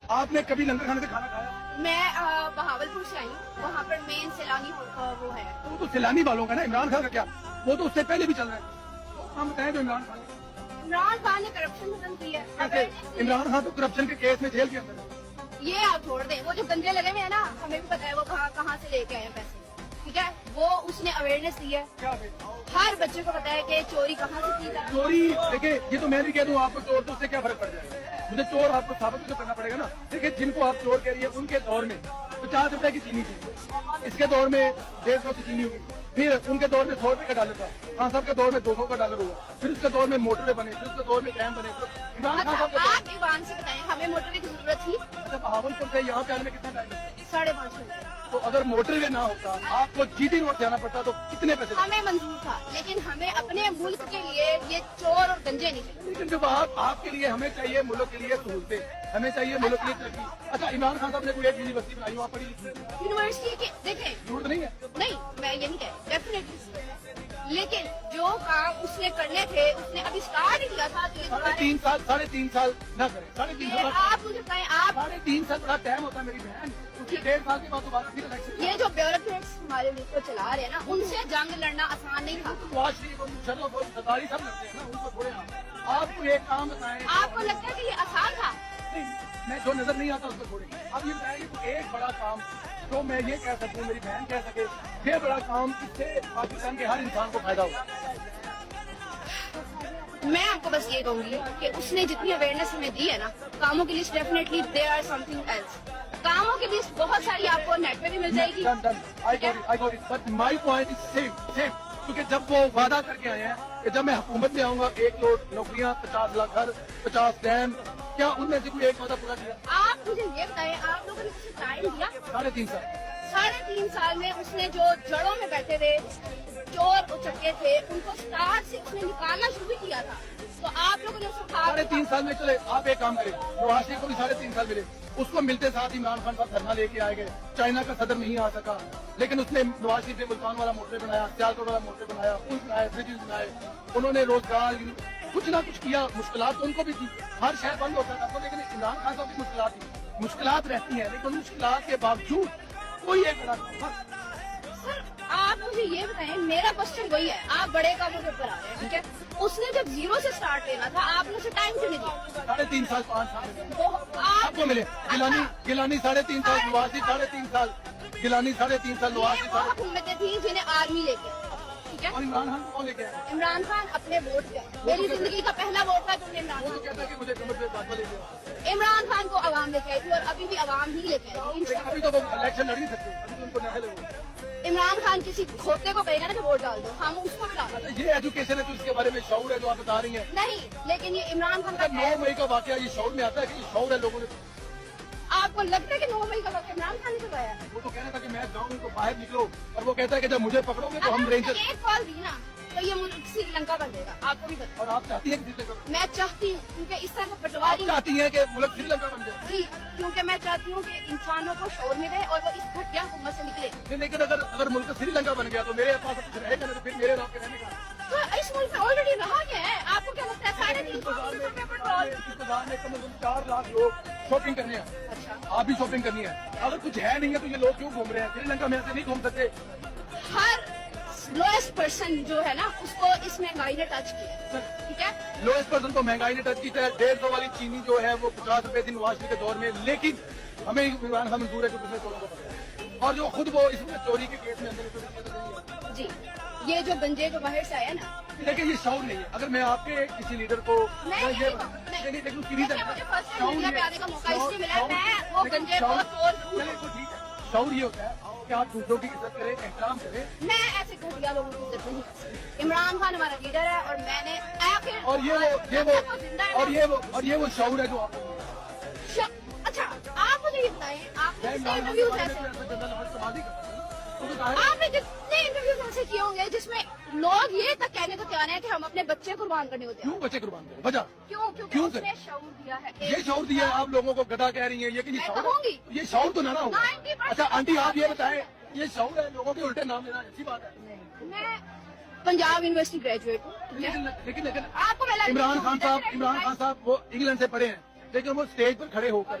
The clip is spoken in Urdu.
آپ نے کبھی لنگر کھانے سے کھانا کھایا؟ میں بہاولپور سے آئی ہوں، وہاں پر مین سیلانی وہ ہے۔ تو وہ تو سیلانی والوں کا نا، عمران خان کا کیا؟ وہ تو اس سے پہلے بھی چل رہا ہے۔ ہم بتائیں جو عمران خان عمران خان نے کرپشن ختم کی ہے۔ کیسے؟ عمران خان تو کرپشن کے کیس میں جیل کے اندر ہے۔ یہ آپ چھوڑ دیں، وہ جو گنجے لگے ہوئے ہیں نا، ہمیں بھی پتا ہے وہ کہاں سے لے کے آئے ہیں پیسے، ٹھیک ہے؟ وہ اس نے اویئرنیس دی ہے، ہر بچے کو پتا ہے کہ چوری کہاں سے کی جاتی ہے۔ چوری دیکھیں، یہ تو میں بھی کہہ دوں آپ کو چور تو اس سے کیا فرق پڑ جائے گا؟ مجھے چور آپ کو ثابت کرنا پڑے گا نا۔ دیکھیں جن کو آپ چور کہہ رہی ہے ان کے دور میں 50 روپے کی چینی تھی، اس کے دور میں 150 کی چینی ہوگی، پھر ان کے دور میں 100 روپے کا ڈالر تھا، خان صاحب کے دور میں 200 کا ڈالر ہوا، پھر اس کے دور میں موٹریں بنے، پھر اس کے دور میں ڈیم بنے۔ عمران خان صاحب آپ ایوان سے بتائیں ہمیں موٹر کی ضرورت تھی؟ بہاولپور سے یہاں پہ آنے میں کتنا ٹائم لگتا؟ 5.5 گھنٹے۔ تو اگر موٹر وے نہ ہوتا آپ کو جی ٹی روڈ جانا پڑتا تو کتنے پیسے لگتے؟ ہمیں منظور تھا، لیکن ہمیں اپنے ملک کے لیے یہ چور اور گنجے نہیں چاہیے۔ لیکن جب آپ کے لیے ہمیں چاہیے ملک کے لیے سہولتیں، ہمیں چاہیے ملک کے لیے ترقی۔ اچھا عمران خان صاحب نے کوئی ایک یونیورسٹی بنائی ہو، آپ پڑھی لکھی ہیں؟ یونیورسٹی کے دیکھیں، ضرورت نہیں ہے۔ نہیں میں یہ نہیں کہہ ڈیفینیٹلی، لیکن جو کام اس نے کرنے تھے اس نے ابھی اسٹارٹ ہی کیا تھا۔ تو یہ ساڑھے تین سال نہ کریں، 3.5 سال۔ آپ مجھے بتائیں، آپ 3.5 سال بڑا ٹائم ہوتا ہے میری بہن، اس کے 1.5 سال کے بعد دوبارہ پھر الیکشن۔ یہ جو بیوروکریٹس ہمارے ملک کو چلا رہے ہیں نا، ان سے جنگ لڑنا آسان نہیں تھا۔ نواز شریف اور مشرف اور زرداری سب لگتے ہیں نا، ان کو تھوڑے آپ کو ایک کام بتائیں۔ آپ کو لگتا ہے کہ یہ آسان تھا؟ نہیں، میں جو نظر نہیں آتا اس کو چھوڑیں۔ اب یہ بتائیں کہ ایک بڑا کام جو میں یہ کہہ سکوں، میری بہن کہہ سکے، یہ بڑا کام اس سے پاکستان کے ہر انسان کو فائدہ ہوگا۔ میں آپ کو بس یہ کہوں گی کہ اس نے جتنی اویئرنیس ہمیں دی ہے نا، کاموں کی list definitely there are something else. کاموں کی لسٹ بہت ساری آپ کو نیٹ پہ بھی مل جائے گی۔ مائی پوائنٹ از سیم کیونکہ جب وہ وعدہ کر کے آئے ہیں کہ جب میں حکومت میں آؤں گا 1 کروڑ نوکریاں، 50 لاکھ گھر، 50 ڈیم، کیا ان میں سے کوئی ایک وعدہ پورا کیا؟ آپ مجھے یہ بتائیں، آپ لوگوں نے کسی ٹائم دیا؟ 3.5 سال۔ 3.5 سال میں اس نے جو جڑوں میں بیٹھے تھے، چور چکے تھے، ان کو اسٹارٹ سے اس نے نکالنا شروع کیا تھا۔ تو آپ لوگوں نے اس کو 3.5 سال میں چلے آپ ایک کام کریں، نواز شریف کو بھی 3.5 سال ملے، اس کو ملتے ساتھ عمران خان صاحب دھرنا لے کے آئے گئے، چائنا کا صدر نہیں آ سکا، لیکن اس نے نواز شریف نے ملتان والا موٹر بنایا، سیالکوٹ والا موٹر بنایا، پل بنائے، برجز بنائے، انہوں نے روزگار کچھ نہ کچھ کیا۔ مشکلات تو ان کو بھی تھی، ہر شہر بند ہوتا تھا، لیکن عمران خان صاحب کی مشکلات تھی، مشکلات رہتی ہیں، لیکن مشکلات کے باوجود کوئی ایک بڑا سر آپ مجھے یہ بتائیں، میرا کوشچن وہی ہے، آپ بڑے کاموں کے اوپر آ رہے ہیں، ٹھیک ہے؟ اس نے جب 0 سے سٹارٹ لینا تھا، آپ نے اسے ٹائم کیوں نہیں دیا؟ 3.5 سال 5 سال آپ کو ملے۔ گیلانی 3.5 سال، نواز شریف 3.5 سال، گیلانی 3.5 سال، نواز شریف وہ حکومتیں تھیں جنہیں آرمی لے کے، ٹھیک ہے؟ اور عمران خان کو کون لے کے آئے؟ عمران خان اپنے ووٹ پہ، میری زندگی کا پہلا ووٹ تھا جو نے عمران وہ تو کہتا ہے کہ مجھے کمر پہ بات لے گیا۔ عمران خان کو عوام لے کے آئی تھی، اور ابھی بھی عوام ہی لے کے آئی تھی۔ ابھی تو وہ الیکشن لڑ نہیں سکتے، ابھی تو ان کو نہ لگے۔ عمران خان کسی کھوتے کو کہے گا نا کہ ووٹ ڈال دو، ہم اس کو بھی ڈال دیں۔ یہ ایجوکیشن ہے تو اس کے بارے میں شعور ہے جو آپ بتا رہی ہیں۔ نہیں، لیکن یہ عمران خان کا 9 مئی کا واقعہ یہ شعور میں آتا ہے کہ یہ شعور ہے لوگوں نے۔ آپ کو لگتا ہے کہ 9 مئی کا وقت عمران خان نے کروایا ہے؟ وہ تو کہنا تھا کہ میں جاؤں تو باہر نکلو، اور وہ کہتا ہے کہ جب مجھے پکڑو گے تو ہم رینجر۔ ایک کال دی نا تو یہ ملک سری لنکا بن جائے گا، آپ کو بھی پتا۔ اور آپ چاہتی ہیں کہ میں چاہتی ہوں کیونکہ اس طرح کا آپ پٹواری، چاہتی ہیں کہ ملک سری لنکا بن جائے؟ جی کیونکہ میں چاہتی ہوں کہ انسانوں کو شعور ملے اور وہ اس گھٹیا حکومت سے نکلے۔ لیکن اگر ملک سری لنکا بن گیا تو میرے پاس کچھ رہے گا نہیں، تو پھر میرے نام کے رہنے کا۔ تو اس ملک میں آلریڈی رہا گیا ہے، آپ کو کیا لگتا ہے 350 روپے پیٹرول؟ انتظار میں کم از کم 4 لاکھ لوگ شاپنگ کرنے ہیں، اچھا، آپ بھی شاپنگ کرنی ہے۔ اگر کچھ ہے نہیں ہے تو یہ لوگ کیوں گھوم رہے ہیں؟ سری لنکا میں ایسے نہیں گھوم سکتے۔ ہر لوئسٹ پرسن جو ہے نا اس کو اس مہنگائی نے ٹچ کیا، ٹھیک ہے؟ لوئسٹ پرسن کو مہنگائی نے ٹچ کی ہے۔ 150 والی چینی جو ہے وہ 50 روپے تھی نواز شریف کے دور میں، لیکن ہمیں عمران خان منظور ہے کہ اس نے چوروں کو پکڑا ہے، اور جو خود وہ اس میں چوری کے کیس میں اندر۔ جی یہ جو گنجے جو باہر سے آیا نا، لیکن یہ شعور نہیں ہے۔ اگر میں آپ کے کسی لیڈر کو لیکن اس کی ریزن مجھے فرسٹ ٹائم میڈیا پہ آنے کا موقع اس لیے ملا، میں وہ گنجے کو چور ہوں۔ شعور یہ ہوتا ہے کہ آپ دوسروں کی عزت کریں، احترام کریں۔ میں ایسے گھٹیا لوگوں کی عزت نہیں کر سکتی۔ عمران خان ہمارا لیڈر ہے اور میں نے آخر اور یہ وہ شعور ہے جو آپ کو۔ اچھا آپ مجھے یہ بتائیں، آپ نے جتنے انٹرویوز ایسے آپ نے جتنے انٹرویوز ایسے کیے ہوں گے جس میں لوگ یہ تک کہنے کو تیار ہیں کہ ہم اپنے بچے قربان کرنے ہوتے ہیں، کیوں بچے قربان کریں؟ وجہ کیوں اس نے شعور دیا ہے؟ یہ شعور دیا ہے، آپ لوگوں کو گدھا کہہ رہی ہیں، یہ کہ میں کہوں گی یہ شعور تو نہ ہو۔ 90% اچھا آنٹی آپ یہ بتائیں، یہ شعور ہے لوگوں کے الٹے نام لینا اچھی بات ہے؟ میں پنجاب یونیورسٹی گریجویٹ ہوں، لیکن آپ کو عمران خان صاحب وہ انگلینڈ سے پڑھے ہیں، لیکن وہ اسٹیج پر کھڑے ہو کر